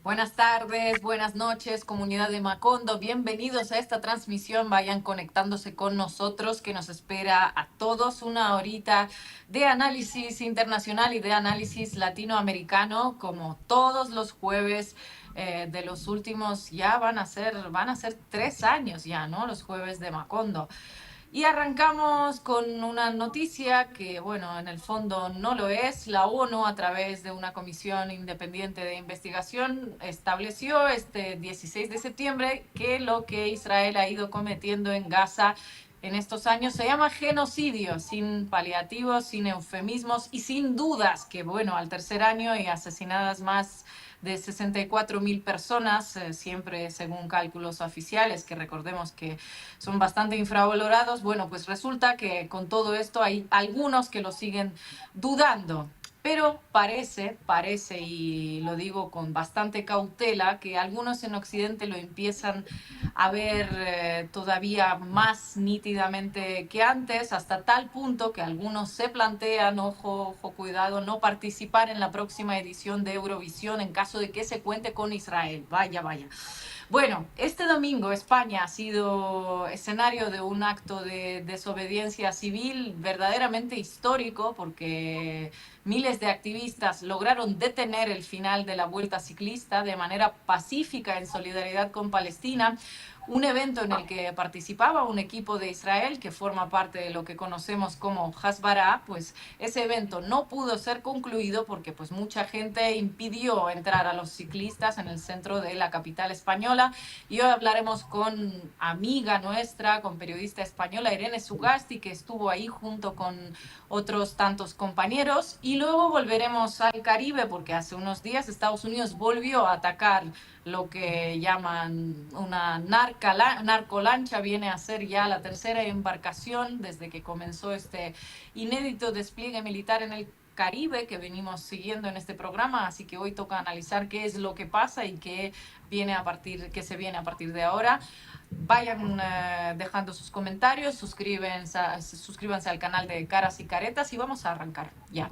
Buenas tardes, buenas noches, comunidad de Macondo. Bienvenidos a esta transmisión. Vayan conectándose con nosotros, que nos espera a todos una horita de análisis internacional y de análisis latinoamericano, como todos los jueves de los últimos, ya van a ser 3 años ya, ¿no? Los jueves de Macondo. Y arrancamos con una noticia que, bueno, en el fondo no lo es. La ONU, a través de una comisión independiente de investigación, estableció este 16 de septiembre que lo que Israel ha ido cometiendo en Gaza en estos años se llama genocidio, sin paliativos, sin eufemismos y sin dudas que, bueno, al tercer año y asesinadas más de 64.000 personas, siempre según cálculos oficiales, que recordemos que son bastante infravalorados. Bueno, pues resulta que con todo esto hay algunos que lo siguen dudando. Pero parece, y lo digo con bastante cautela, que algunos en Occidente lo empiezan a ver todavía más nítidamente que antes, hasta tal punto que algunos se plantean, ojo, cuidado, no participar en la próxima edición de Eurovisión en caso de que se cuente con Israel. Vaya, vaya. Bueno, este domingo España ha sido escenario de un acto de desobediencia civil verdaderamente histórico, porque miles de activistas lograron detener el final de la Vuelta Ciclista de manera pacífica en solidaridad con Palestina, un evento en el que participaba un equipo de Israel que forma parte de lo que conocemos como Hasbara. Pues ese evento no pudo ser concluido porque pues mucha gente impidió entrar a los ciclistas en el centro de la capital española. Y hoy hablaremos con amiga nuestra, con periodista española Irene Sugasti, que estuvo ahí junto con otros tantos compañeros. Y luego volveremos al Caribe, porque hace unos días Estados Unidos volvió a atacar lo que llaman una narcolancha. Viene a ser ya la tercera embarcación desde que comenzó este inédito despliegue militar en el Caribe que venimos siguiendo en este programa. Así que hoy toca analizar qué es lo que pasa y qué se viene a partir de ahora. Vayan dejando sus comentarios, suscríbanse al canal de Caras y Caretas y vamos a arrancar ya.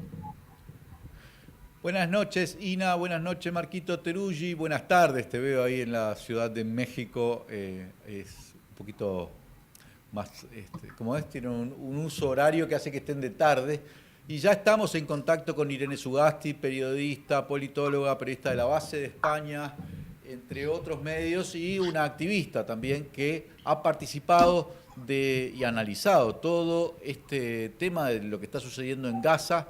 Buenas noches, Ina. Buenas noches, Marquito Teruggi. Buenas tardes, te veo ahí en la Ciudad de México. Es un poquito más, como es, tiene un uso horario que hace que estén de tarde. Y ya estamos en contacto con Irene Sugasti, periodista, politóloga, periodista de La Base de España, entre otros medios, y una activista también que ha participado y analizado todo este tema de lo que está sucediendo en Gaza.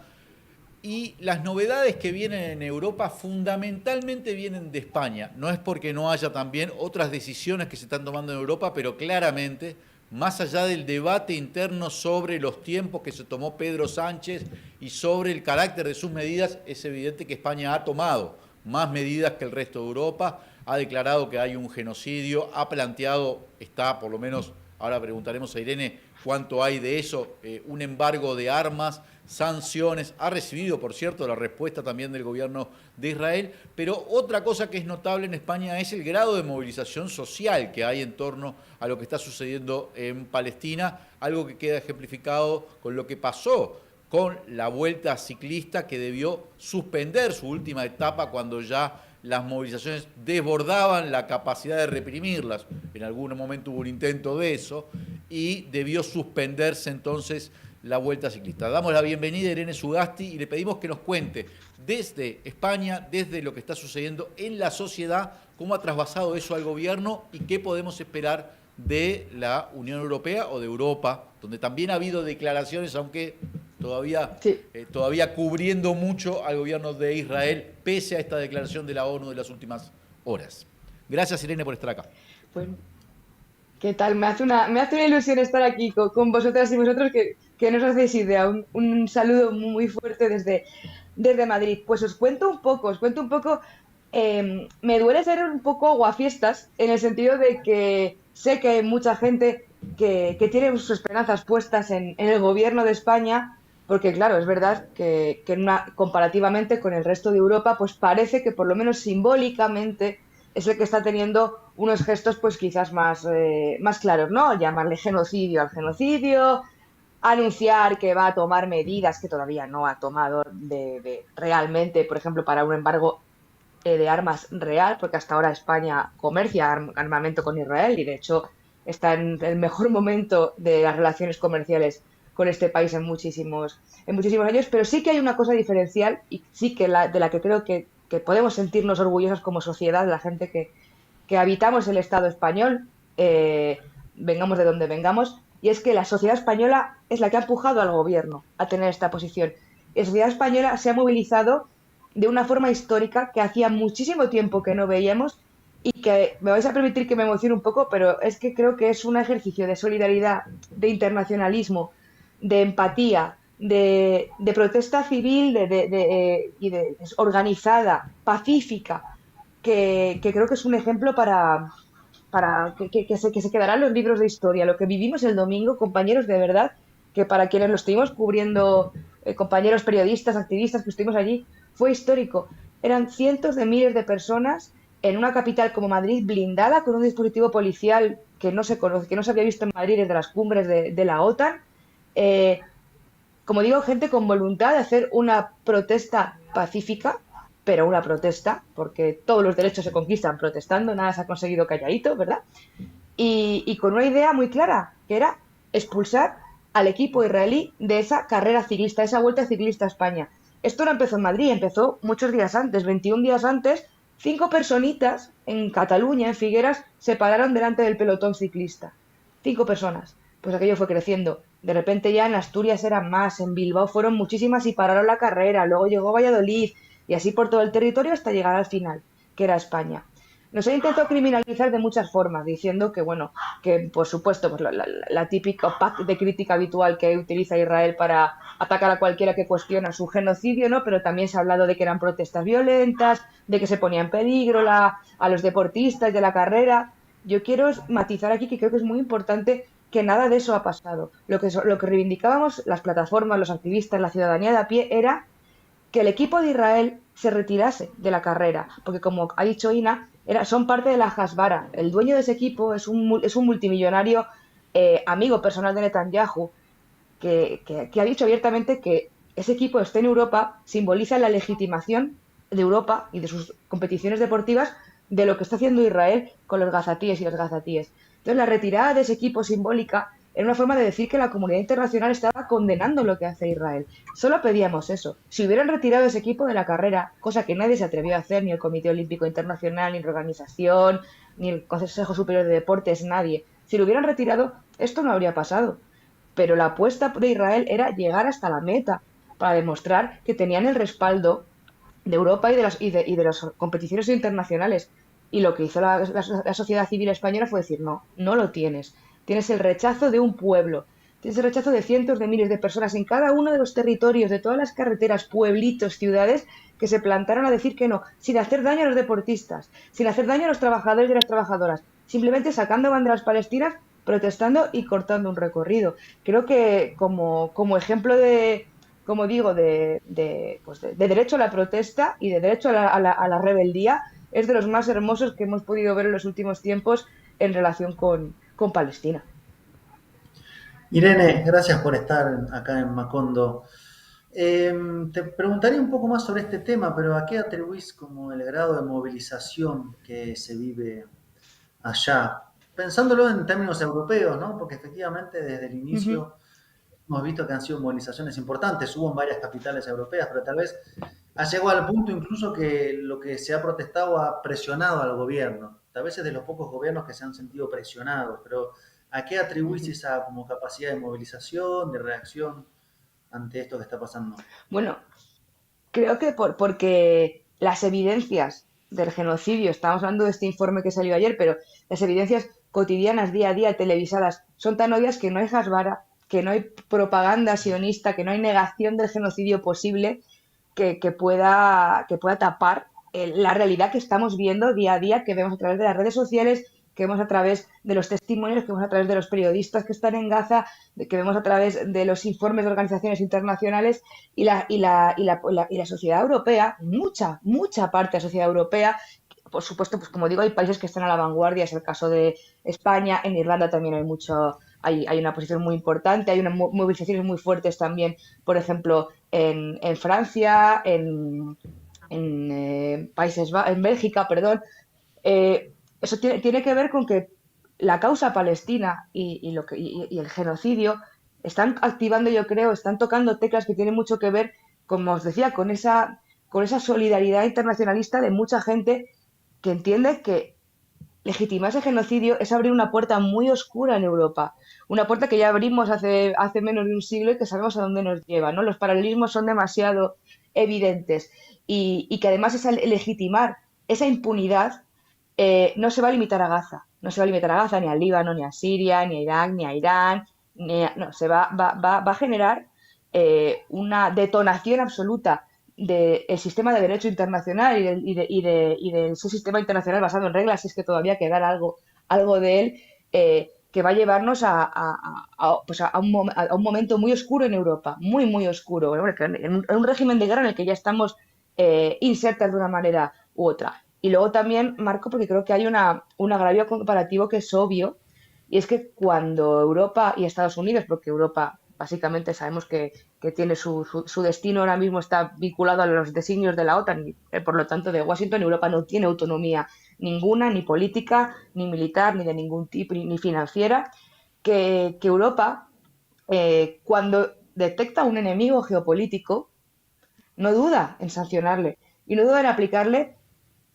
Y las novedades que vienen en Europa fundamentalmente vienen de España. No es porque no haya también otras decisiones que se están tomando en Europa, pero claramente, más allá del debate interno sobre los tiempos que se tomó Pedro Sánchez y sobre el carácter de sus medidas, es evidente que España ha tomado más medidas que el resto de Europa, ha declarado que hay un genocidio, ha planteado, está por lo menos, ahora preguntaremos a Irene cuánto hay de eso, un embargo de armas, sanciones, ha recibido, por cierto, la respuesta también del gobierno de Israel, pero otra cosa que es notable en España es el grado de movilización social que hay en torno a lo que está sucediendo en Palestina, algo que queda ejemplificado con lo que pasó con la Vuelta Ciclista, que debió suspender su última etapa cuando ya las movilizaciones desbordaban la capacidad de reprimirlas. En algún momento hubo un intento de eso y debió suspenderse entonces la Vuelta Ciclista. Damos la bienvenida a Irene Sugasti y le pedimos que nos cuente desde España, desde lo que está sucediendo en la sociedad, cómo ha trasvasado eso al gobierno y qué podemos esperar de la Unión Europea o de Europa, donde también ha habido declaraciones, aunque Sí, todavía cubriendo mucho al gobierno de Israel, pese a esta declaración de la ONU de las últimas horas. Gracias, Irene, por estar acá. pues, ¿qué tal? Me hace una ilusión estar aquí con vosotras y vosotros que no os hacéis idea. Un saludo muy fuerte desde Madrid. Pues os cuento un poco. Me duele ser un poco aguafiestas en el sentido de que sé que hay mucha gente que tiene sus esperanzas puestas en el gobierno de España, porque claro, es verdad que comparativamente con el resto de Europa, pues parece que por lo menos simbólicamente es el que está teniendo unos gestos pues quizás más claros, ¿no? Llamarle genocidio al genocidio, anunciar que va a tomar medidas que todavía no ha tomado realmente, por ejemplo, para un embargo de armas real, porque hasta ahora España comercia armamento con Israel y de hecho está en el mejor momento de las relaciones comerciales con este país en muchísimos años, pero sí que hay una cosa diferencial y sí que de la que creo que podemos sentirnos orgullosos como sociedad, la gente que habitamos el Estado español, vengamos de donde vengamos, y es que la sociedad española es la que ha empujado al gobierno a tener esta posición. La sociedad española se ha movilizado de una forma histórica que hacía muchísimo tiempo que no veíamos y que me vais a permitir que me emocione un poco, pero es que creo que es un ejercicio de solidaridad, de internacionalismo, de empatía, de protesta civil organizada, pacífica, que creo que es un ejemplo para que se quedará en los libros de historia. Lo que vivimos el domingo, compañeros, de verdad, que para quienes lo estuvimos cubriendo, compañeros periodistas, activistas que estuvimos allí, fue histórico. Eran cientos de miles de personas en una capital como Madrid, blindada con un dispositivo policial que no se conoce, que no se había visto en Madrid desde las cumbres de la OTAN. Eh, Como digo, gente con voluntad de hacer una protesta pacífica, pero una protesta, porque todos los derechos se conquistan protestando, nada se ha conseguido calladito, ¿verdad? Y con una idea muy clara, que era expulsar al equipo israelí de esa carrera ciclista, esa vuelta ciclista a España. Esto no empezó en Madrid, empezó muchos días antes, 21 días antes, 5 personitas en Cataluña, en Figueras, se pararon delante del pelotón ciclista. 5 personas. Pues aquello fue creciendo. De repente ya en Asturias eran más, en Bilbao fueron muchísimas y pararon la carrera, luego llegó Valladolid y así por todo el territorio hasta llegar al final, que era España. Nos ha intentado criminalizar de muchas formas, diciendo que, bueno, que por supuesto, pues la típica pack de crítica habitual que utiliza Israel para atacar a cualquiera que cuestiona su genocidio, ¿no? Pero también se ha hablado de que eran protestas violentas, de que se ponía en peligro a los deportistas de la carrera. Yo quiero matizar aquí que creo que es muy importante que nada de eso ha pasado. Lo que reivindicábamos las plataformas, los activistas, la ciudadanía de a pie era que el equipo de Israel se retirase de la carrera, porque como ha dicho Ina, son parte de la Hasbara. El dueño de ese equipo es un multimillonario amigo personal de Netanyahu, que ha dicho abiertamente que ese equipo esté en Europa simboliza la legitimación de Europa y de sus competiciones deportivas de lo que está haciendo Israel con los gazatíes y los gazatíes. Entonces, la retirada de ese equipo simbólica era una forma de decir que la comunidad internacional estaba condenando lo que hace Israel. Solo pedíamos eso. Si hubieran retirado ese equipo de la carrera, cosa que nadie se atrevió a hacer, ni el Comité Olímpico Internacional, ni la organización, ni el Consejo Superior de Deportes, nadie. Si lo hubieran retirado, esto no habría pasado. Pero la apuesta de Israel era llegar hasta la meta para demostrar que tenían el respaldo de Europa y de las competiciones internacionales. Y lo que hizo la sociedad civil española fue decir, no, no lo tienes. Tienes el rechazo de un pueblo, tienes el rechazo de cientos de miles de personas en cada uno de los territorios, de todas las carreteras, pueblitos, ciudades, que se plantaron a decir que no, sin hacer daño a los deportistas, sin hacer daño a los trabajadores y las trabajadoras, simplemente sacando banderas palestinas, protestando y cortando un recorrido. Creo que como ejemplo como digo, pues de derecho a la protesta y de derecho a la rebeldía, es de los más hermosos que hemos podido ver en los últimos tiempos en relación con Palestina. Irene, gracias por estar acá en Macondo. Te preguntaría un poco más sobre este tema, pero ¿a qué atribuís como el grado de movilización que se vive allá? Pensándolo en términos europeos, ¿no? Porque efectivamente desde el Uh -huh. inicio hemos visto que han sido movilizaciones importantes, hubo en varias capitales europeas, pero tal vez ha llegado al punto incluso que lo que se ha protestado ha presionado al gobierno. Tal vez es de los pocos gobiernos que se han sentido presionados, pero ¿a qué Uh atribuís -huh. esa como capacidad de movilización, de reacción ante esto que está pasando? Bueno, creo que porque las evidencias del genocidio, estamos hablando de este informe que salió ayer, pero las evidencias cotidianas, día a día, televisadas, son tan obvias que no hay hasbara, que no hay propaganda sionista, que no hay negación del genocidio posible que pueda tapar la realidad que estamos viendo día a día, que vemos a través de las redes sociales, que vemos a través de los testimonios, que vemos a través de los periodistas que están en Gaza, que vemos a través de los informes de organizaciones internacionales y la sociedad europea, mucha parte de la sociedad europea. Por supuesto, pues como digo, hay países que están a la vanguardia, es el caso de España, en Irlanda también hay una posición muy importante, hay unas movilizaciones muy fuertes también, por ejemplo, en Francia, en Bélgica, perdón, eso tiene que ver con que la causa palestina y el genocidio están activando, yo creo, están tocando teclas que tienen mucho que ver, como os decía, con esa solidaridad internacionalista de mucha gente que entiende que legitimar ese genocidio es abrir una puerta muy oscura en Europa, una puerta que ya abrimos hace menos de un siglo y que sabemos a dónde nos lleva, ¿no? Los paralelismos son demasiado evidentes y que además es legitimar esa impunidad no se va a limitar a Gaza, no se va a limitar a Gaza, ni al Líbano, ni a Siria, ni a Irak, ni a Irán, no, va a generar una detonación absoluta del sistema de derecho internacional y de ese sistema internacional basado en reglas, si es que todavía quedara algo de él, que va a llevarnos pues a un momento muy oscuro en Europa, muy, muy oscuro, bueno, en un régimen de guerra en el que ya estamos insertas de una manera u otra. Y luego también, Marco, porque creo que hay un agravio comparativo que es obvio, y es que cuando Europa y Estados Unidos, porque Europa básicamente sabemos que tiene su destino ahora mismo está vinculado a los designios de la OTAN, y por lo tanto de Washington, Europa no tiene autonomía ninguna, ni política, ni militar, ni de ningún tipo, ni financiera, que Europa, cuando detecta un enemigo geopolítico, no duda en sancionarle y no duda en aplicarle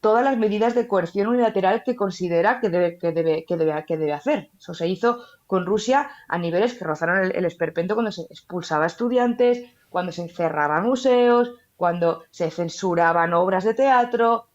todas las medidas de coerción unilateral que considera que debe hacer. Eso se hizo con Rusia a niveles que rozaron el esperpento cuando se expulsaba a estudiantes, cuando se encerraban museos, cuando se censuraban obras de teatro.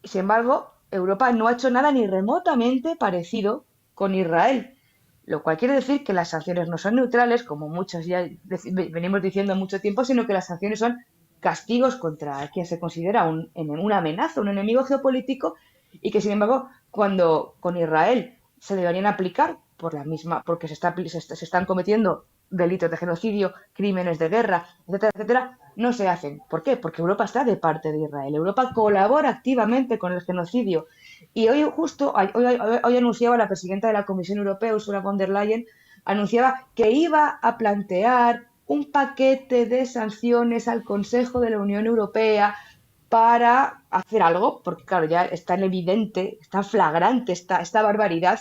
Sin embargo, Europa no ha hecho nada ni remotamente parecido con Israel, lo cual quiere decir que las sanciones no son neutrales, como muchos ya venimos diciendo mucho tiempo, sino que las sanciones son castigos contra quien se considera una amenaza, un enemigo geopolítico, y que sin embargo, cuando con Israel se deberían aplicar por la misma, porque se están cometiendo delitos de genocidio, crímenes de guerra, etcétera, etcétera, no se hacen. ¿Por qué? Porque Europa está de parte de Israel. Europa colabora activamente con el genocidio. Y hoy anunciaba la presidenta de la Comisión Europea, Ursula von der Leyen, anunciaba que iba a plantear un paquete de sanciones al Consejo de la Unión Europea para hacer algo, porque claro, ya es tan evidente, es tan flagrante esta barbaridad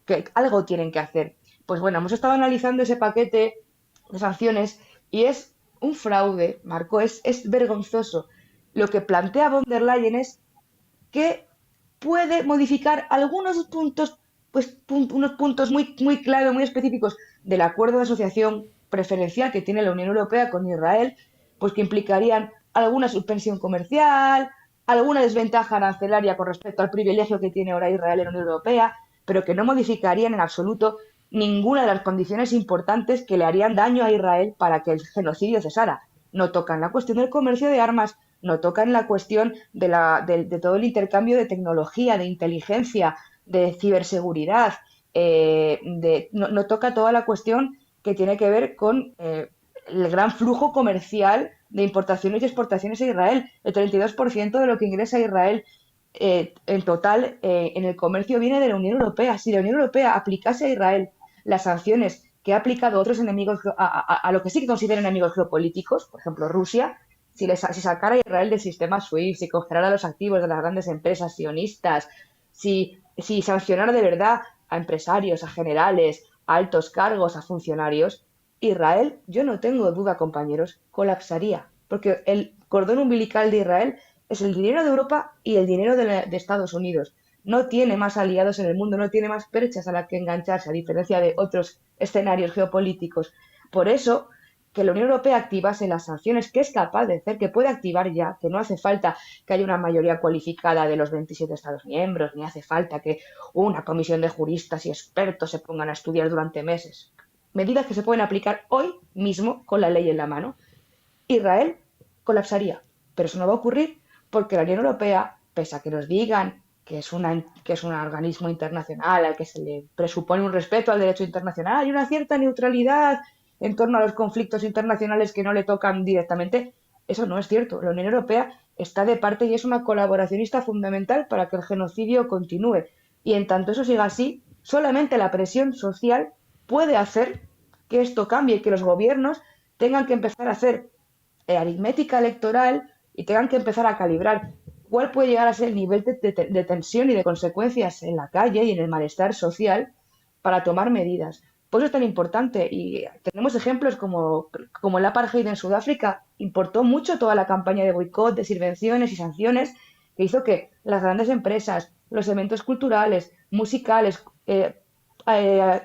que algo tienen que hacer. Pues bueno, hemos estado analizando ese paquete de sanciones y es un fraude, Marco, es vergonzoso. Lo que plantea von der Leyen es que puede modificar algunos puntos, pues unos puntos muy, muy clave, muy específicos del acuerdo de asociación preferencial que tiene la Unión Europea con Israel, pues que implicarían alguna suspensión comercial, alguna desventaja arancelaria con respecto al privilegio que tiene ahora Israel en la Unión Europea, pero que no modificarían en absoluto ninguna de las condiciones importantes que le harían daño a Israel para que el genocidio cesara. No tocan la cuestión del comercio de armas, no tocan la cuestión de todo el intercambio de tecnología, de inteligencia, de ciberseguridad, no toca toda la cuestión que tiene que ver con el gran flujo comercial de importaciones y exportaciones a Israel. El 32% de lo que ingresa a Israel en total en el comercio viene de la Unión Europea. Si la Unión Europea aplicase a Israel las sanciones que ha aplicado a otros enemigos, a lo que sí que considera enemigos geopolíticos, por ejemplo Rusia, si sacara a Israel del sistema SWIFT, si congelara los activos de las grandes empresas sionistas, si sancionara de verdad a empresarios, a generales, a altos cargos, a funcionarios, Israel, yo no tengo duda, compañeros, colapsaría, porque el cordón umbilical de Israel es el dinero de Europa y el dinero de Estados Unidos. No tiene más aliados en el mundo, no tiene más perchas a las que engancharse, a diferencia de otros escenarios geopolíticos. Por eso, que la Unión Europea activase las sanciones que es capaz de hacer, que puede activar ya, que no hace falta que haya una mayoría cualificada de los 27 Estados miembros, ni hace falta que una comisión de juristas y expertos se pongan a estudiar durante meses. Medidas que se pueden aplicar hoy mismo con la ley en la mano. Israel colapsaría, pero eso no va a ocurrir porque la Unión Europea, pese a que nos digan que es un organismo internacional al que se le presupone un respeto al derecho internacional y una cierta neutralidad en torno a los conflictos internacionales que no le tocan directamente, eso no es cierto. La Unión Europea está de parte y es una colaboracionista fundamental para que el genocidio continúe. Y en tanto eso siga así, solamente la presión social puede hacer que esto cambie y que los gobiernos tengan que empezar a hacer aritmética electoral y tengan que empezar a calibrar cuál puede llegar a ser el nivel de tensión y de consecuencias en la calle y en el malestar social para tomar medidas. Por eso es tan importante y tenemos ejemplos como el apartheid en Sudáfrica. Importó mucho toda la campaña de boicot, de subvenciones y sanciones que hizo que las grandes empresas, los eventos culturales, musicales,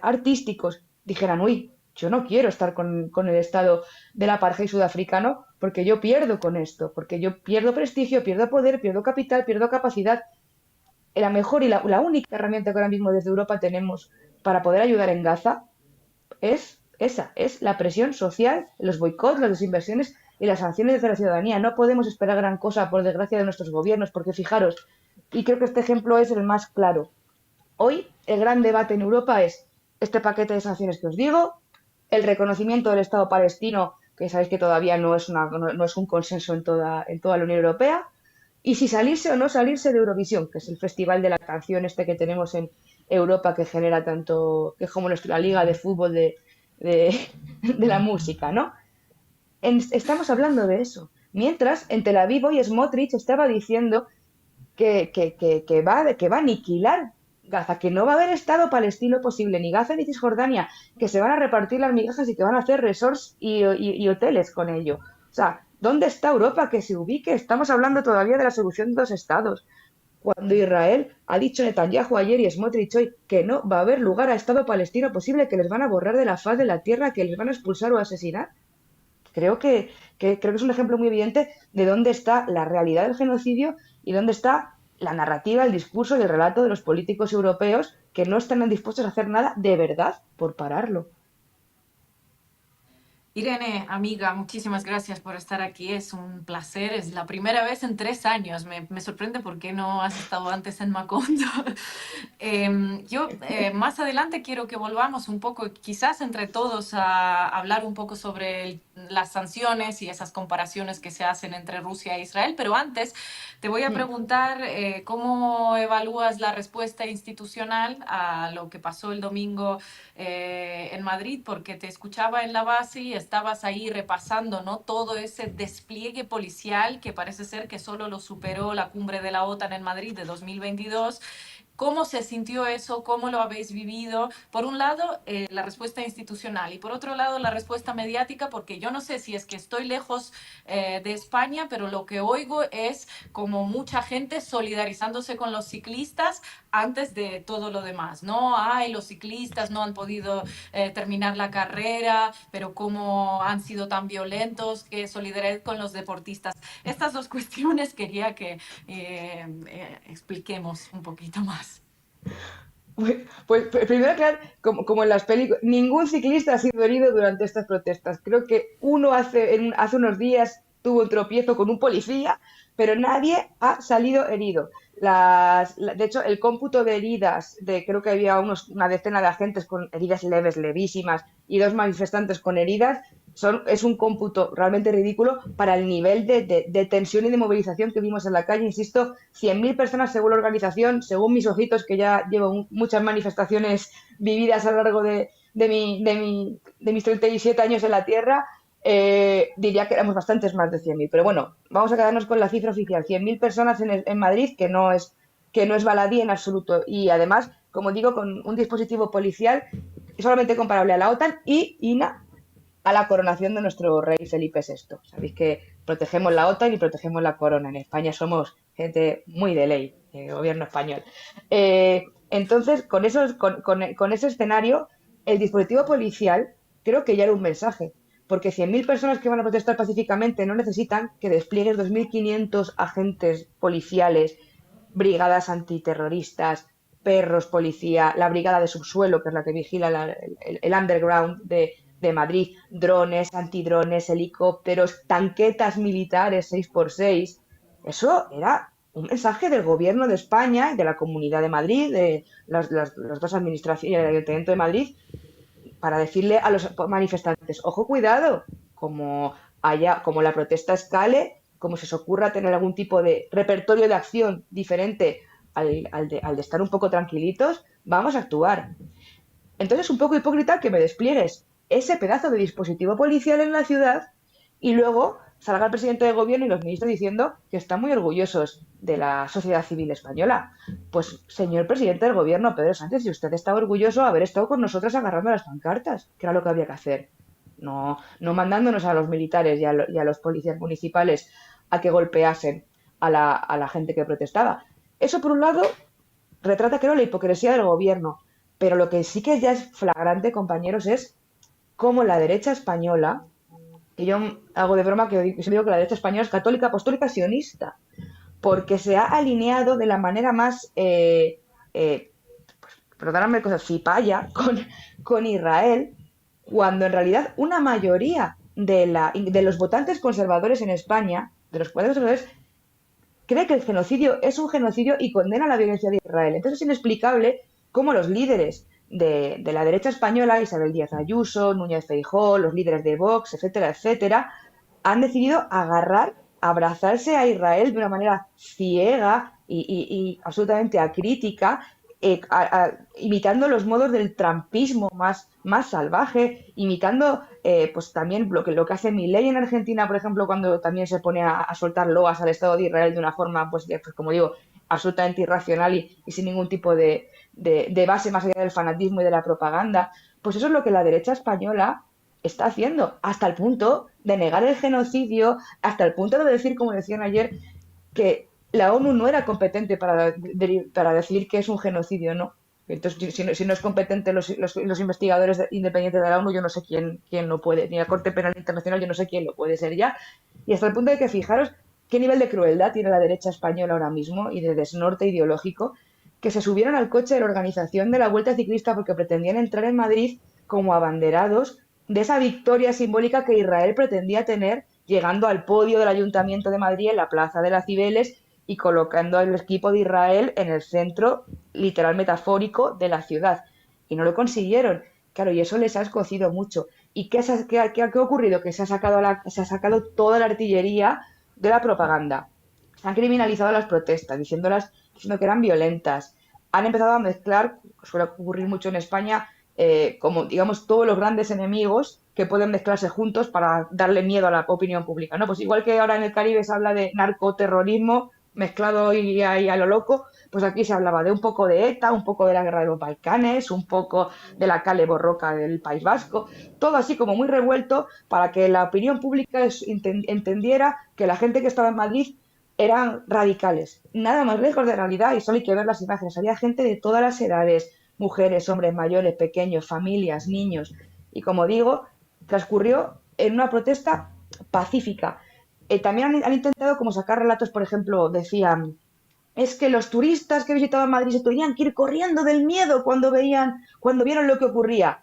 artísticos, dijeran, uy, yo no quiero estar con el estado del apartheid sudafricano porque yo pierdo con esto, porque yo pierdo prestigio, pierdo poder, pierdo capital, pierdo capacidad. La mejor y la única herramienta que ahora mismo desde Europa tenemos para poder ayudar en Gaza es esa, es la presión social, los boicots, las desinversiones y las sanciones desde la ciudadanía. No podemos esperar gran cosa, por desgracia, de nuestros gobiernos, porque fijaros, y creo que este ejemplo es el más claro. Hoy el gran debate en Europa es este paquete de sanciones que os digo, el reconocimiento del Estado palestino, que sabéis que todavía no es un consenso en toda la Unión Europea, y si salirse o no salirse de Eurovisión, que es el festival de la canción este que tenemos en Europa que genera tanto, que es como nuestra liga de fútbol de, de la música, ¿no? Estamos hablando de eso. Mientras, en Tel Aviv hoy Smotrich estaba diciendo que va a aniquilar Gaza, que no va a haber Estado palestino posible, ni Gaza ni Cisjordania, que se van a repartir las migajas y que van a hacer resorts y hoteles con ello. O sea, ¿dónde está Europa que se ubique? Estamos hablando todavía de la solución de dos estados. Cuando Israel ha dicho Netanyahu ayer y Smotrich hoy que no va a haber lugar a Estado palestino posible, que les van a borrar de la faz de la tierra, que les van a expulsar o asesinar. Creo que es un ejemplo muy evidente de dónde está la realidad del genocidio y dónde está la narrativa, el discurso y el relato de los políticos europeos que no están dispuestos a hacer nada de verdad por pararlo. Irene, amiga, muchísimas gracias por estar aquí. Es un placer. Es la primera vez en 3 años. Me sorprende por qué no has estado antes en Macondo. Yo más adelante quiero que volvamos un poco, quizás entre todos, a hablar un poco sobre las sanciones y esas comparaciones que se hacen entre Rusia e Israel. Pero antes te voy a Hmm. preguntar cómo evalúas la respuesta institucional a lo que pasó el domingo en Madrid, porque te escuchaba en la base y estabas ahí repasando, ¿no? Todo ese despliegue policial que parece ser que solo lo superó la cumbre de la OTAN en Madrid de 2022. ¿Cómo se sintió eso? ¿Cómo lo habéis vivido? Por un lado, la respuesta institucional y por otro lado, la respuesta mediática, porque yo no sé si es que estoy lejos de España, pero lo que oigo es como mucha gente solidarizándose con los ciclistas antes de todo lo demás, ¿no? Ay, los ciclistas no han podido terminar la carrera, pero cómo han sido tan violentos, que solidaridad con los deportistas. Estas dos cuestiones quería que expliquemos un poquito más. Pues primero, claro, como en las películas, ningún ciclista ha sido herido durante estas protestas. Creo que uno hace unos días tuvo un tropiezo con un policía, pero nadie ha salido herido. De hecho, el cómputo de heridas, creo que había una decena de agentes con heridas leves, levísimas, y dos manifestantes con heridas, es un cómputo realmente ridículo para el nivel de tensión y de movilización que vimos en la calle. Insisto, 100.000 personas según la organización, según mis ojitos, que ya llevo muchas manifestaciones vividas a lo largo de mis 37 años en la Tierra, diría que éramos bastantes más de 100.000. Pero bueno, vamos a quedarnos con la cifra oficial. 100.000 personas en Madrid, que no es baladí en absoluto. Y además, como digo, con un dispositivo policial solamente comparable a la OTAN y a la coronación de nuestro rey Felipe VI. Sabéis que protegemos la OTAN y protegemos la corona. En España somos gente muy de ley, gobierno español. Entonces, con ese escenario, el dispositivo policial creo que ya era un mensaje, porque 100.000 personas que van a protestar pacíficamente no necesitan que despliegues 2.500 agentes policiales, brigadas antiterroristas, perros policía, la brigada de subsuelo, que es la que vigila el underground de Madrid, drones, antidrones, helicópteros, tanquetas militares 6x6. Eso era un mensaje del gobierno de España y de la Comunidad de Madrid, de las dos administraciones, del Ayuntamiento de Madrid, para decirle a los manifestantes, ojo, cuidado, como la protesta escale, como se os ocurra tener algún tipo de repertorio de acción diferente al de estar un poco tranquilitos, vamos a actuar. Entonces es un poco hipócrita que me despliegues ese pedazo de dispositivo policial en la ciudad y luego salga el presidente del gobierno y los ministros diciendo que están muy orgullosos de la sociedad civil española. Pues, señor presidente del gobierno, Pedro Sánchez, si usted está orgulloso de haber estado con nosotros agarrando las pancartas, que era lo que había que hacer. No, no mandándonos a los militares y a los policías municipales a que golpeasen a la gente que protestaba. Eso, por un lado, retrata, creo, la hipocresía del gobierno. Pero lo que sí que ya es flagrante, compañeros, es cómo la derecha española, que yo hago de broma que yo digo que la derecha española es católica, apostólica, sionista, porque se ha alineado de la manera más, perdóname cosas, cipaya con Israel, cuando en realidad una mayoría de los votantes conservadores en España, de los votantes conservadores, cree que el genocidio es un genocidio y condena la violencia de Israel. Entonces es inexplicable cómo los líderes de la derecha española, Isabel Díaz Ayuso, Núñez Feijóo, los líderes de Vox, etcétera, etcétera, han decidido abrazarse a Israel de una manera ciega y absolutamente acrítica, imitando los modos del trumpismo más salvaje, imitando pues también lo que hace Milei en Argentina, por ejemplo, cuando también se pone a soltar loas al Estado de Israel de una forma, pues como digo, absolutamente irracional y sin ningún tipo de base más allá del fanatismo y de la propaganda. Pues eso es lo que la derecha española está haciendo, hasta el punto de negar el genocidio, hasta el punto de decir, como decían ayer, que la ONU no era competente para decidir qué es un genocidio o no. Entonces, si no es competente los investigadores independientes de la ONU, yo no sé quién lo puede, ni la Corte Penal Internacional, yo no sé quién lo puede ser ya. Y hasta el punto de que fijaros qué nivel de crueldad tiene la derecha española ahora mismo y de desnorte ideológico, que se subieron al coche de la organización de la Vuelta Ciclista porque pretendían entrar en Madrid como abanderados de esa victoria simbólica que Israel pretendía tener, llegando al podio del Ayuntamiento de Madrid en la Plaza de las Cibeles y colocando al equipo de Israel en el centro literal metafórico de la ciudad. Y no lo consiguieron. Claro, y eso les ha escocido mucho. ¿Y qué ha ocurrido? Que se ha sacado toda la artillería de la propaganda. Se han criminalizado las protestas, diciendo que eran violentas. Han empezado a mezclar, suele ocurrir mucho en España, como digamos todos los grandes enemigos que pueden mezclarse juntos para darle miedo a la opinión pública, ¿no? Pues igual que ahora en el Caribe se habla de narcoterrorismo mezclado y a lo loco, pues aquí se hablaba de un poco de ETA, un poco de la guerra de los Balcanes, un poco de la Kale Borroka del País Vasco, todo así como muy revuelto para que la opinión pública entendiera que la gente que estaba en Madrid eran radicales. Nada más lejos de realidad y solo hay que ver las imágenes. Había gente de todas las edades, mujeres, hombres mayores, pequeños, familias, niños. Y como digo, transcurrió en una protesta pacífica. También han intentado como sacar relatos, por ejemplo, decían, es que los turistas que visitaban Madrid se tenían que ir corriendo del miedo cuando vieron lo que ocurría.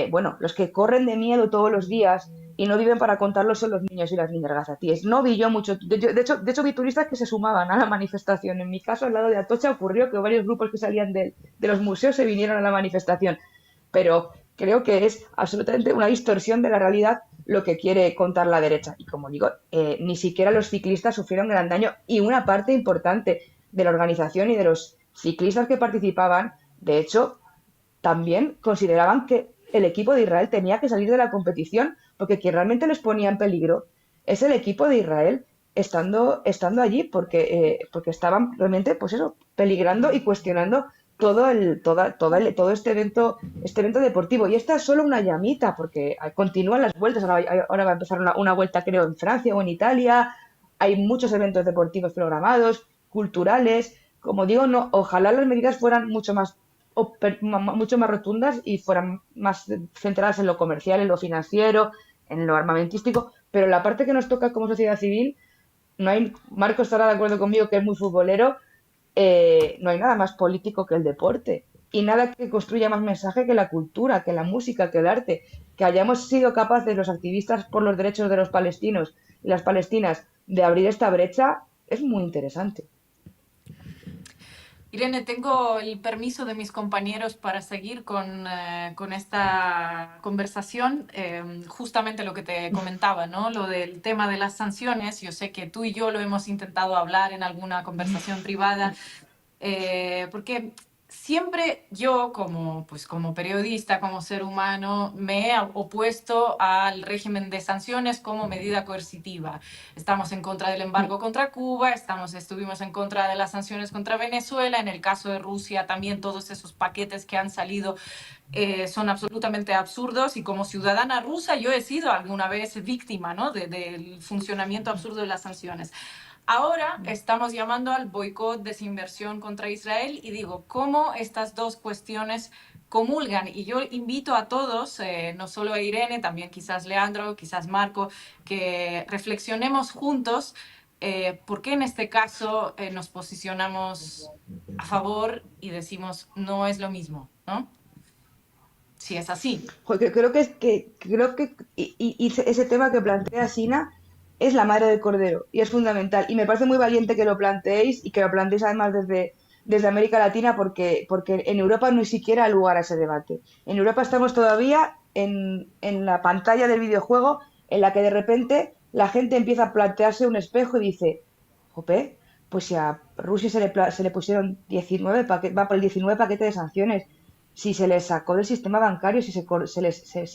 Bueno, los que corren de miedo todos los días y no viven para contarlo son los niños y las niñas gazatíes. No vi yo mucho, de hecho vi turistas que se sumaban a la manifestación. En mi caso, al lado de Atocha, ocurrió que varios grupos que salían de los museos se vinieron a la manifestación. Pero creo que es absolutamente una distorsión de la realidad lo que quiere contar la derecha. Y como digo, ni siquiera los ciclistas sufrieron gran daño y una parte importante de la organización y de los ciclistas que participaban, de hecho, también consideraban que el equipo de Israel tenía que salir de la competición porque quien realmente les ponía en peligro es el equipo de Israel estando allí porque estaban realmente, pues eso, peligrando y cuestionando todo este evento deportivo. Y esta es solo una llamita, porque continúan las vueltas. Ahora va a empezar una vuelta, creo, en Francia o en Italia. Hay muchos eventos deportivos programados, culturales. Como digo, no, ojalá las medidas fueran mucho más rotundas y fueran más centradas en lo comercial, en lo financiero, en lo armamentístico. Pero la parte que nos toca como sociedad civil, Marco estará de acuerdo conmigo que es muy futbolero, no hay nada más político que el deporte y nada que construya más mensaje que la cultura, que la música, que el arte. Que hayamos sido capaces los activistas por los derechos de los palestinos y las palestinas de abrir esta brecha es muy interesante. Irene, tengo el permiso de mis compañeros para seguir con esta conversación. Justamente lo que te comentaba, ¿no? Lo del tema de las sanciones. Yo sé que tú y yo lo hemos intentado hablar en alguna conversación privada, porque siempre yo como periodista, como ser humano, me he opuesto al régimen de sanciones como medida coercitiva. Estamos en contra del embargo contra Cuba, estuvimos en contra de las sanciones contra Venezuela, en el caso de Rusia también todos esos paquetes que han salido son absolutamente absurdos, y como ciudadana rusa yo he sido alguna vez víctima, ¿no?, del funcionamiento absurdo de las sanciones. Ahora estamos llamando al boicot, desinversión contra Israel, y digo, ¿cómo estas dos cuestiones comulgan? Y yo invito a todos, no solo a Irene, también quizás Leandro, quizás Marco, que reflexionemos juntos por qué en este caso nos posicionamos a favor y decimos no es lo mismo, ¿no? Si es así. Joder, creo que ese tema que plantea Sina es la madre del cordero y es fundamental. Y me parece muy valiente que lo planteéis y que lo planteéis además desde América Latina porque en Europa no siquiera hay lugar a ese debate. En Europa estamos todavía en la pantalla del videojuego en la que de repente la gente empieza a plantearse un espejo y dice, jope, pues si a Rusia se le pusieron 19 va por el 19 paquete de sanciones, si se les sacó del sistema bancario, si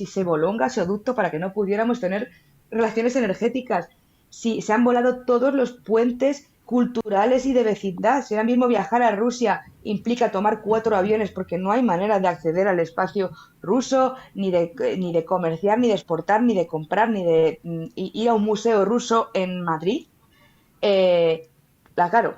se voló un gasoducto para que no pudiéramos tener relaciones energéticas, si se han volado todos los puentes culturales y de vecindad, si ahora mismo viajar a Rusia implica tomar 4 aviones porque no hay manera de acceder al espacio ruso, ni de comerciar, ni de exportar, ni de comprar, ni de ir a un museo ruso en Madrid, eh, claro,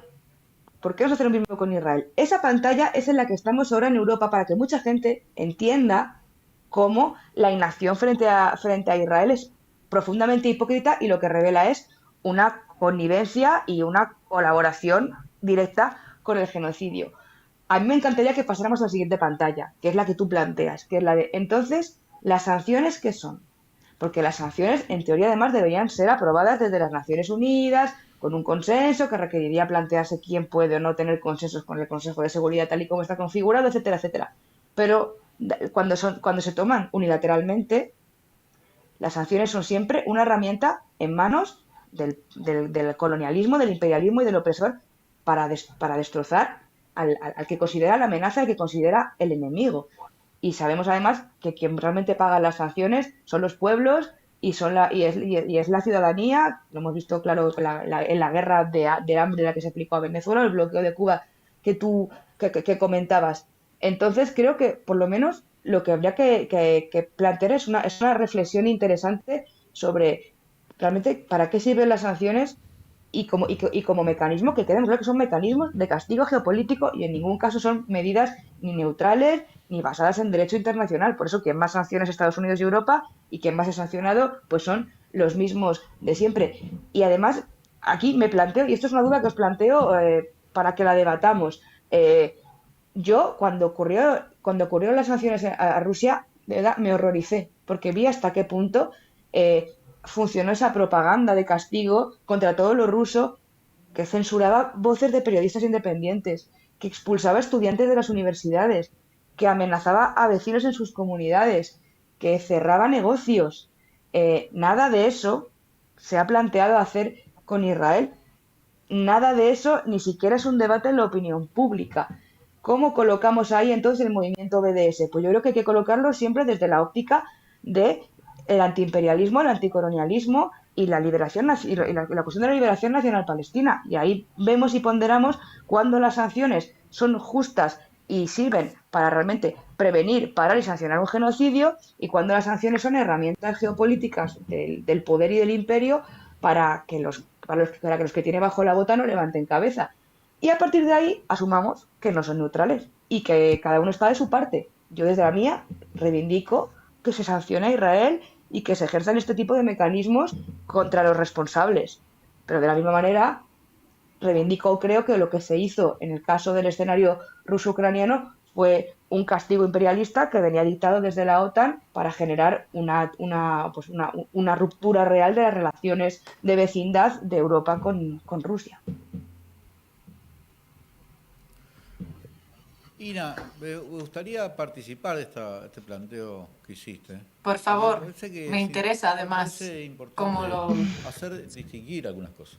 ¿por qué no hacer lo mismo con Israel? Esa pantalla es en la que estamos ahora en Europa para que mucha gente entienda cómo la inacción frente a Israel es profundamente hipócrita y lo que revela es una connivencia y una colaboración directa con el genocidio. A mí me encantaría que pasáramos a la siguiente pantalla, que es la que tú planteas, que es la de, entonces, ¿las sanciones qué son? Porque las sanciones, en teoría, además, deberían ser aprobadas desde las Naciones Unidas, con un consenso que requeriría plantearse quién puede o no tener consensos con el Consejo de Seguridad tal y como está configurado, etcétera, etcétera. Pero cuando se toman unilateralmente, las sanciones son siempre una herramienta en manos del colonialismo, del imperialismo y del opresor para destrozar al que considera la amenaza, al que considera el enemigo. Y sabemos además que quien realmente paga las sanciones son los pueblos y es la ciudadanía. Lo hemos visto claro en la guerra de hambre la que se aplicó a Venezuela, el bloqueo de Cuba que tú que comentabas. Entonces creo que por lo menos lo que habría que plantear es una reflexión interesante sobre realmente para qué sirven las sanciones y como mecanismo que queremos ver que son mecanismos de castigo geopolítico y en ningún caso son medidas ni neutrales ni basadas en derecho internacional. Por eso quien más sanciona es Estados Unidos y Europa y quien más ha sancionado pues son los mismos de siempre. Y además aquí me planteo, y esto es una duda que os planteo para que la debatamos, yo cuando ocurrieron las sanciones a Rusia, de verdad me horroricé, porque vi hasta qué punto funcionó esa propaganda de castigo contra todo lo ruso, que censuraba voces de periodistas independientes, que expulsaba estudiantes de las universidades, que amenazaba a vecinos en sus comunidades, que cerraba negocios. Nada de eso se ha planteado hacer con Israel. Nada de eso ni siquiera es un debate en la opinión pública. ¿Cómo colocamos ahí entonces el movimiento BDS? Pues yo creo que hay que colocarlo siempre desde la óptica de el antiimperialismo, el anticolonialismo y la liberación y la cuestión de la liberación nacional palestina. Y ahí vemos y ponderamos cuándo las sanciones son justas y sirven para realmente prevenir, parar y sancionar un genocidio, y cuando las sanciones son herramientas geopolíticas del poder y del imperio para que los que tiene bajo la bota no levanten cabeza. Y a partir de ahí asumamos que no son neutrales y que cada uno está de su parte. Yo desde la mía reivindico que se sancione a Israel y que se ejerzan este tipo de mecanismos contra los responsables. Pero de la misma manera reivindico, creo que lo que se hizo en el caso del escenario ruso-ucraniano fue un castigo imperialista que venía dictado desde la OTAN para generar una ruptura real de las relaciones de vecindad de Europa con Rusia. Ina, me gustaría participar de este planteo que hiciste. Por Me favor, parece que me interesa me además parece importante cómo lo... hacer distinguir algunas cosas.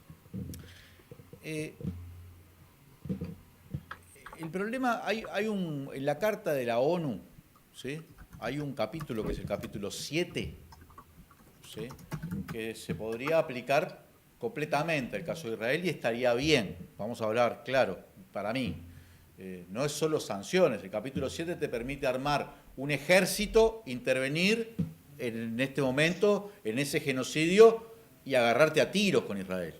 El problema, en la Carta de la ONU, ¿sí? Hay un capítulo que es el capítulo 7, ¿sí? Que se podría aplicar completamente al caso de Israel y estaría bien. Vamos a hablar, claro, para mí. No es solo sanciones, el capítulo 7 te permite armar un ejército, intervenir en este momento, en ese genocidio, y agarrarte a tiros con Israel.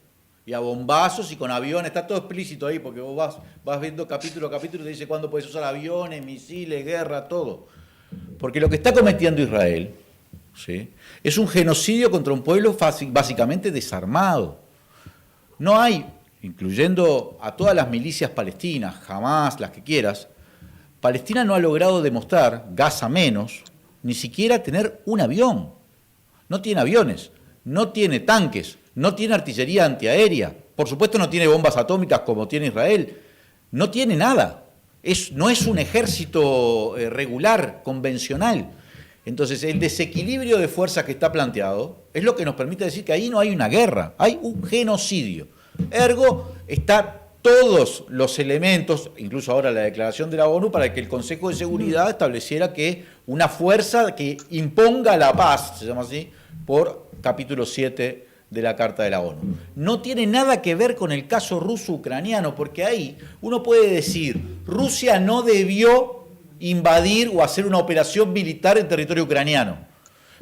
Y a bombazos y con aviones, está todo explícito ahí, porque vos vas viendo capítulo a capítulo y te dice cuándo puedes usar aviones, misiles, guerra, todo. Porque lo que está cometiendo Israel, ¿sí?, es un genocidio contra un pueblo básicamente desarmado. No hay, incluyendo a todas las milicias palestinas, Hamás, las que quieras, Palestina no ha logrado demostrar, Gaza menos, ni siquiera tener un avión. No tiene aviones, no tiene tanques, no tiene artillería antiaérea, por supuesto no tiene bombas atómicas como tiene Israel, no tiene nada. No es un ejército regular, convencional. Entonces, el desequilibrio de fuerzas que está planteado es lo que nos permite decir que ahí no hay una guerra, hay un genocidio. Ergo, está todos los elementos, incluso ahora la declaración de la ONU, para que el Consejo de Seguridad estableciera que una fuerza que imponga la paz, se llama así, por capítulo 7 de la Carta de la ONU. No tiene nada que ver con el caso ruso-ucraniano, porque ahí uno puede decir, Rusia no debió invadir o hacer una operación militar en territorio ucraniano,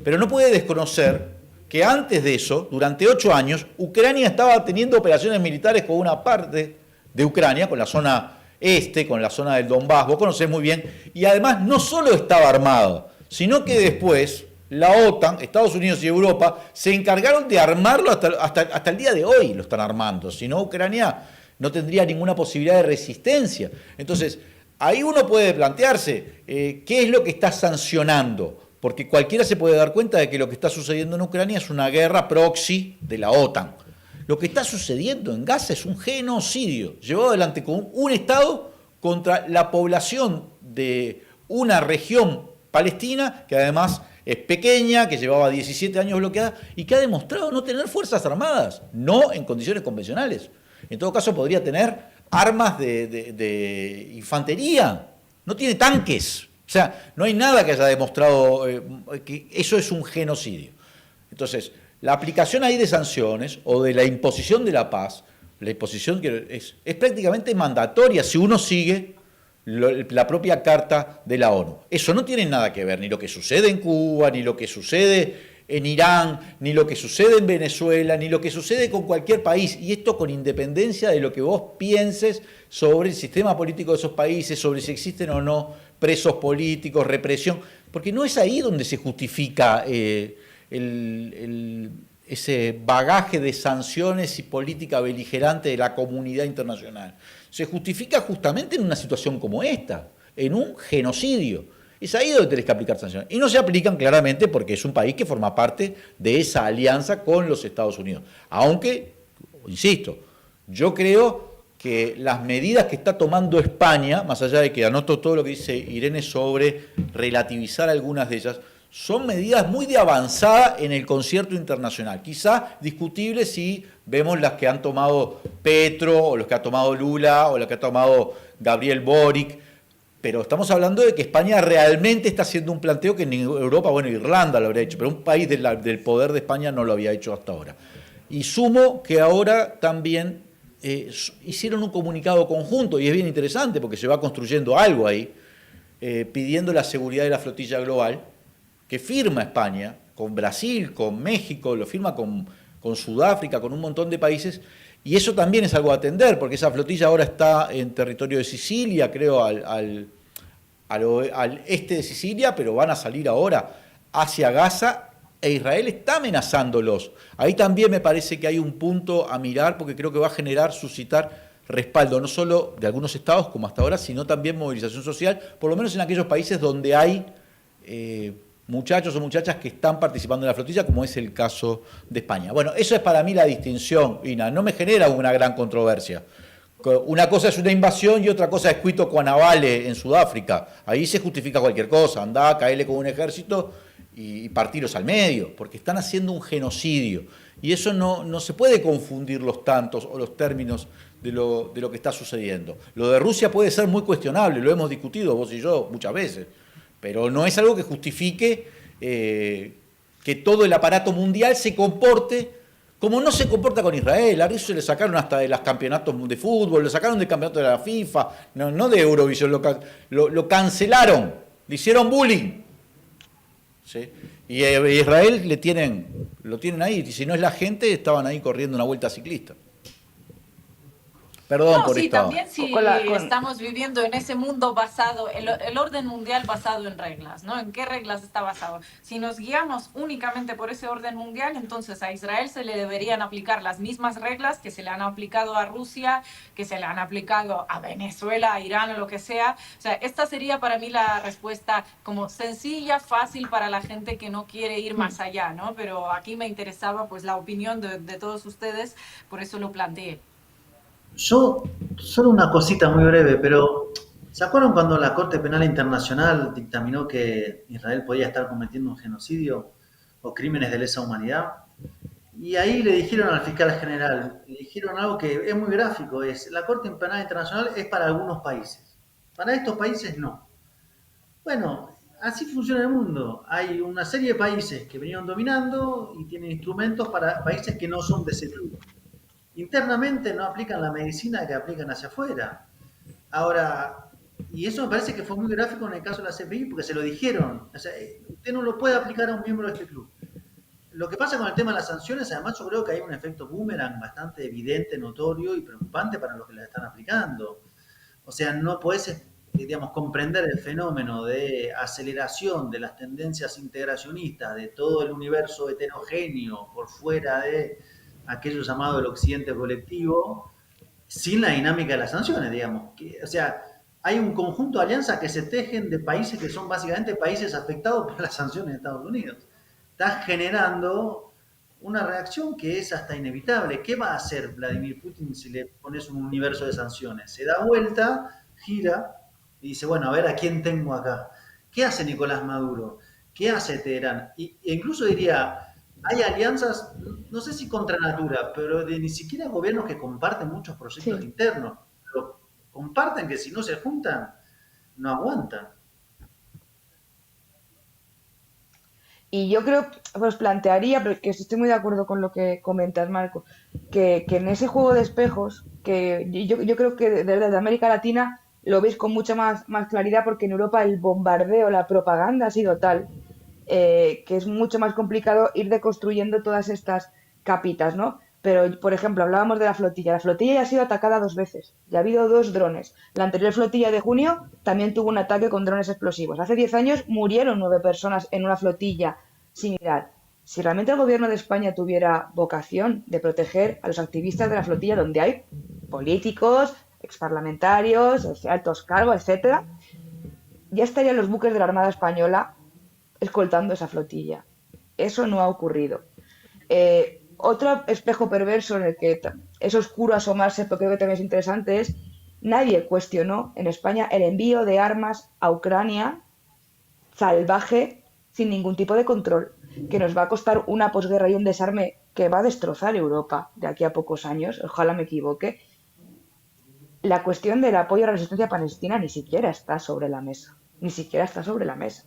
pero no puede desconocer que antes de eso, durante 8 años, Ucrania estaba teniendo operaciones militares con una parte de Ucrania, con la zona este, con la zona del Donbass, vos conocés muy bien, y además no solo estaba armado, sino que después la OTAN, Estados Unidos y Europa se encargaron de armarlo hasta el día de hoy, lo están armando, si no Ucrania no tendría ninguna posibilidad de resistencia. Entonces, ahí uno puede plantearse qué es lo que está sancionando, porque cualquiera se puede dar cuenta de que lo que está sucediendo en Ucrania es una guerra proxy de la OTAN. Lo que está sucediendo en Gaza es un genocidio, llevado adelante con un Estado contra la población de una región palestina que además es pequeña, que llevaba 17 años bloqueada y que ha demostrado no tener fuerzas armadas, no en condiciones convencionales. En todo caso podría tener armas de infantería, no tiene tanques. O sea, no hay nada que haya demostrado que eso es un genocidio. Entonces, la aplicación ahí de sanciones o de la imposición de la paz, la imposición que es prácticamente mandatoria si uno sigue la propia Carta de la ONU. Eso no tiene nada que ver ni lo que sucede en Cuba, ni lo que sucede en Irán, ni lo que sucede en Venezuela, ni lo que sucede con cualquier país, y esto con independencia de lo que vos pienses sobre el sistema político de esos países, sobre si existen o no presos políticos, represión, porque no es ahí donde se justifica ese bagaje de sanciones y política beligerante de la comunidad internacional. Se justifica justamente en una situación como esta, en un genocidio. Es ahí donde tenés que aplicar sanciones. Y no se aplican claramente porque es un país que forma parte de esa alianza con los Estados Unidos. Aunque, insisto, yo creo que las medidas que está tomando España, más allá de que anoto todo lo que dice Irene sobre relativizar algunas de ellas, son medidas muy de avanzada en el concierto internacional. Quizá discutible si vemos las que han tomado Petro, o las que ha tomado Lula, o las que ha tomado Gabriel Boric, pero estamos hablando de que España realmente está haciendo un planteo que en Europa, bueno, Irlanda lo habría hecho, pero un país del poder de España no lo había hecho hasta ahora. Y sumo que ahora también hicieron un comunicado conjunto, y es bien interesante porque se va construyendo algo ahí, pidiendo la seguridad de la flotilla global, que firma España, con Brasil, con México, lo firma con Sudáfrica, con un montón de países, y eso también es algo a atender, porque esa flotilla ahora está en territorio de Sicilia, creo, al este de Sicilia, pero van a salir ahora hacia Gaza, e Israel está amenazándolos. Ahí también me parece que hay un punto a mirar, porque creo que va a suscitar respaldo, no solo de algunos estados, como hasta ahora, sino también movilización social, por lo menos en aquellos países donde hay muchachos o muchachas que están participando en la flotilla, como es el caso de España. Bueno, eso es para mí la distinción, Ina, no me genera una gran controversia. Una cosa es una invasión y otra cosa es Cuito Cuanavale en Sudáfrica. Ahí se justifica cualquier cosa, andá, caele con un ejército y partirlos al medio, porque están haciendo un genocidio. Y eso no se puede confundir los tantos o los términos de lo que está sucediendo. Lo de Rusia puede ser muy cuestionable, lo hemos discutido vos y yo muchas veces, pero no es algo que justifique que todo el aparato mundial se comporte como no se comporta con Israel. A Rusia le sacaron hasta de los campeonatos de fútbol, le sacaron del campeonato de la FIFA, no de Eurovisión, lo cancelaron, le hicieron bullying. ¿Sí? Y a Israel lo tienen ahí, y si no es la gente, estaban ahí corriendo una vuelta ciclista. Perdón por sí, esto. también si estamos viviendo en ese mundo basado, el orden mundial basado en reglas, ¿no? ¿En qué reglas está basado? Si nos guiamos únicamente por ese orden mundial, entonces a Israel se le deberían aplicar las mismas reglas que se le han aplicado a Rusia, que se le han aplicado a Venezuela, a Irán o lo que sea. O sea, esta sería para mí la respuesta como sencilla, fácil para la gente que no quiere ir más allá, ¿no? Pero aquí me interesaba pues la opinión de todos ustedes, por eso lo planteé. Yo, solo una cosita muy breve, pero ¿se acuerdan cuando la Corte Penal Internacional dictaminó que Israel podía estar cometiendo un genocidio o crímenes de lesa humanidad? Y ahí le dijeron al fiscal general, le dijeron algo que es muy gráfico, es la Corte Penal Internacional es para algunos países, para estos países no. Bueno, así funciona el mundo. Hay una serie de países que venían dominando y tienen instrumentos para países que no son de ese club. Internamente no aplican la medicina que aplican hacia afuera. Ahora, y eso me parece que fue muy gráfico en el caso de la CPI porque se lo dijeron. O sea, usted no lo puede aplicar a un miembro de este club. Lo que pasa con el tema de las sanciones, además yo creo que hay un efecto boomerang bastante evidente, notorio y preocupante para los que las están aplicando. O sea, no puedes, digamos, comprender el fenómeno de aceleración de las tendencias integracionistas de todo el universo heterogéneo por fuera de aquello llamado el occidente colectivo, sin la dinámica de las sanciones, digamos. O sea, hay un conjunto de alianzas que se tejen de países que son básicamente países afectados por las sanciones de Estados Unidos. Estás generando una reacción que es hasta inevitable. ¿Qué va a hacer Vladimir Putin si le pones un universo de sanciones? Se da vuelta, gira y dice, bueno, a ver a quién tengo acá. ¿Qué hace Nicolás Maduro? ¿Qué hace Teherán? E incluso diría, hay alianzas, no sé si contra natura, pero de ni siquiera gobiernos que comparten muchos proyectos internos, pero comparten que si no se juntan, no aguantan. Y yo creo, pues plantearía, porque estoy muy de acuerdo con lo que comentas, Marco, que en ese juego de espejos, que yo creo que desde América Latina lo veis con mucha más claridad, porque en Europa el bombardeo, la propaganda ha sido tal que es mucho más complicado ir deconstruyendo todas estas capitas, ¿no? Pero, por ejemplo, hablábamos de la flotilla. La flotilla ya ha sido atacada 2 veces. Ya ha habido 2 drones. La anterior flotilla de junio también tuvo un ataque con drones explosivos. Hace 10 años murieron 9 personas en una flotilla similar. Si realmente el gobierno de España tuviera vocación de proteger a los activistas de la flotilla, donde hay políticos, exparlamentarios, altos cargos, etcétera, ya estarían los buques de la Armada Española escoltando esa flotilla. Eso no ha ocurrido. Otro espejo perverso en el que es oscuro asomarse, pero creo que también es interesante, es nadie cuestionó en España el envío de armas a Ucrania salvaje, sin ningún tipo de control, que nos va a costar una posguerra y un desarme que va a destrozar Europa de aquí a pocos años, ojalá me equivoque. La cuestión del apoyo a la resistencia palestina ni siquiera está sobre la mesa, ni siquiera está sobre la mesa,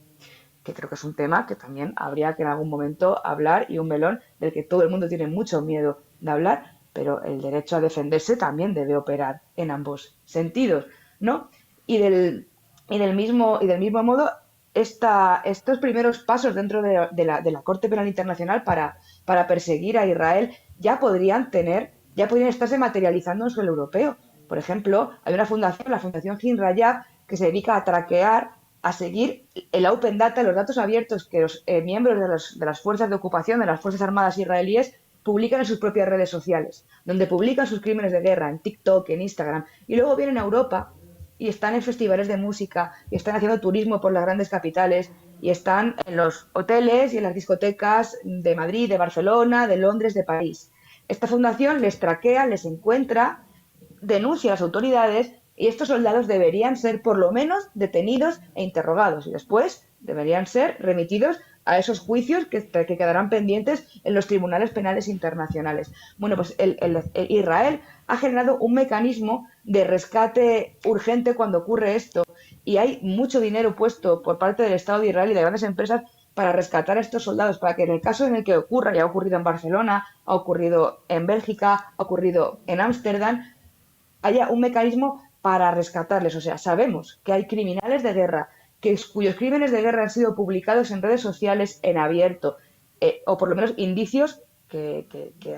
que creo que es un tema que también habría que en algún momento hablar y un melón del que todo el mundo tiene mucho miedo de hablar, pero el derecho a defenderse también debe operar en ambos sentidos, ¿no? Y del mismo modo, estos primeros pasos dentro de la Corte Penal Internacional para perseguir a Israel ya podrían estarse materializando en suelo europeo. Por ejemplo, hay una fundación, la Fundación Hin Rayab, que se dedica a traquear, a seguir el Open Data, los datos abiertos que los miembros de las fuerzas de ocupación, de las Fuerzas Armadas israelíes, publican en sus propias redes sociales, donde publican sus crímenes de guerra, en TikTok, en Instagram, y luego vienen a Europa y están en festivales de música, y están haciendo turismo por las grandes capitales, y están en los hoteles y en las discotecas de Madrid, de Barcelona, de Londres, de París. Esta fundación les traquea, les encuentra, denuncia a las autoridades, y estos soldados deberían ser por lo menos detenidos e interrogados y después deberían ser remitidos a esos juicios que quedarán pendientes en los tribunales penales internacionales. Bueno, pues Israel ha generado un mecanismo de rescate urgente cuando ocurre esto y hay mucho dinero puesto por parte del Estado de Israel y de grandes empresas para rescatar a estos soldados, para que en el caso en el que ocurra, ya ha ocurrido en Barcelona, ha ocurrido en Bélgica, ha ocurrido en Ámsterdam, haya un mecanismo para rescatarles. O sea, sabemos que hay criminales de guerra cuyos crímenes de guerra han sido publicados en redes sociales en abierto, o por lo menos indicios que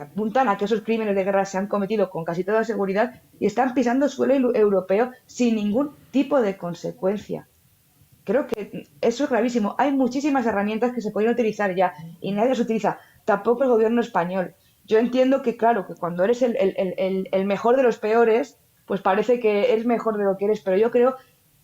apuntan a que esos crímenes de guerra se han cometido con casi toda seguridad y están pisando suelo europeo sin ningún tipo de consecuencia. Creo que eso es gravísimo. Hay muchísimas herramientas que se podrían utilizar ya y nadie las utiliza. Tampoco el gobierno español. Yo entiendo que, claro, que cuando eres el mejor de los peores, pues parece que eres mejor de lo que eres, pero yo creo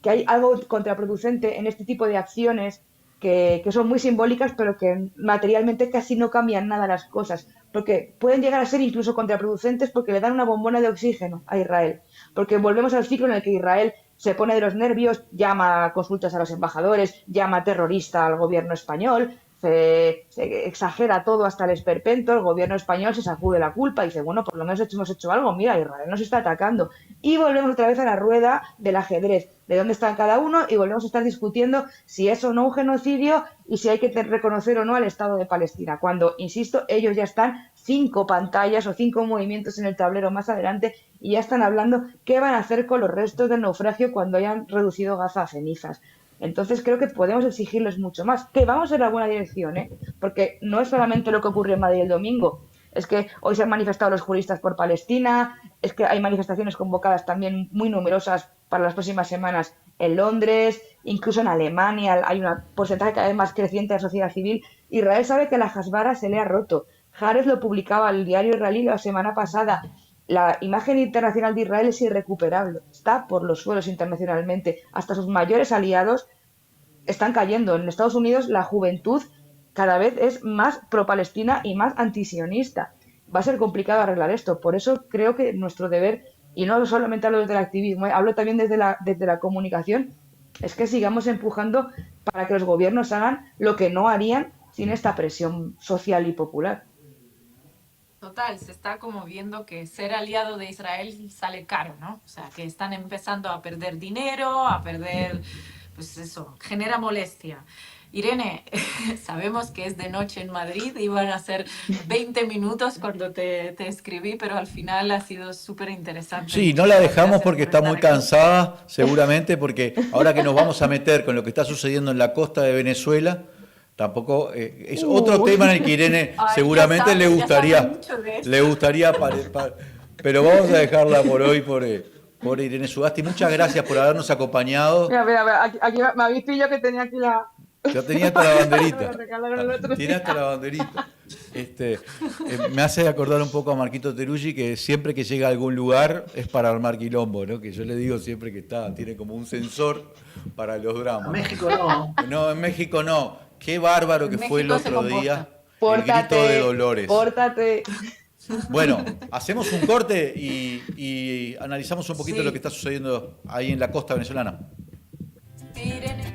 que hay algo contraproducente en este tipo de acciones que son muy simbólicas, pero que materialmente casi no cambian nada las cosas, porque pueden llegar a ser incluso contraproducentes porque le dan una bombona de oxígeno a Israel, porque volvemos al ciclo en el que Israel se pone de los nervios, llama a consultas a los embajadores, llama terrorista al gobierno español, se exagera todo hasta el esperpento, el gobierno español se sacude la culpa y dice, bueno, por lo menos hemos hecho algo, mira, Israel nos está atacando. Y volvemos otra vez a la rueda del ajedrez, de dónde están cada uno y volvemos a estar discutiendo si es o no un genocidio y si hay que reconocer o no al Estado de Palestina, cuando, insisto, ellos ya están 5 pantallas o 5 movimientos en el tablero más adelante y ya están hablando qué van a hacer con los restos del naufragio cuando hayan reducido Gaza a cenizas. Entonces creo que podemos exigirles mucho más, que vamos en la buena dirección, ¿eh? Porque no es solamente lo que ocurrió en Madrid el domingo, es que hoy se han manifestado los juristas por Palestina, es que hay manifestaciones convocadas también muy numerosas para las próximas semanas en Londres, incluso en Alemania hay un porcentaje cada vez más creciente de la sociedad civil. Israel sabe que la Hasbara se le ha roto. Haaretz lo publicaba el diario israelí la semana pasada. La imagen internacional de Israel es irrecuperable, está por los suelos internacionalmente. Hasta sus mayores aliados están cayendo. En Estados Unidos la juventud cada vez es más pro-palestina y más antisionista. Va a ser complicado arreglar esto. Por eso creo que nuestro deber, y no solamente hablo desde el activismo, hablo también desde la comunicación, es que sigamos empujando para que los gobiernos hagan lo que no harían sin esta presión social y popular. Total, se está como viendo que ser aliado de Israel sale caro, ¿no? O sea, que están empezando a perder dinero, a perder, pues eso, genera molestia. Irene, sabemos que es de noche en Madrid, iban a ser 20 minutos cuando te escribí, pero al final ha sido súper interesante. Sí, no la dejamos Gracias porque por está estar muy aquí. cansada, seguramente, porque ahora que nos vamos a meter con lo que está sucediendo en la costa de Venezuela, tampoco es otro tema en el que Irene Ay, seguramente ya sabe mucho de esto. le gustaría, pero vamos a dejarla por hoy por Irene Sugasti. Muchas gracias por habernos acompañado. Mira, aquí me habéis pillado que tenía aquí la... Ya tenía hasta la Me banderita. lo regalaron el otro Tiene día. hasta la banderita. Me hace acordar un poco a Marquito Teruggi que siempre que llega a algún lugar es para armar quilombo, ¿no? Que yo le digo siempre que tiene como un sensor para los A dramas. México no. No, en México no. Qué bárbaro que En fue el México se otro comporta. día. El grito de Dolores. Pórtate. Bueno, hacemos un corte y analizamos un poquito Sí. lo que está sucediendo ahí en la costa venezolana. Sí, Irene.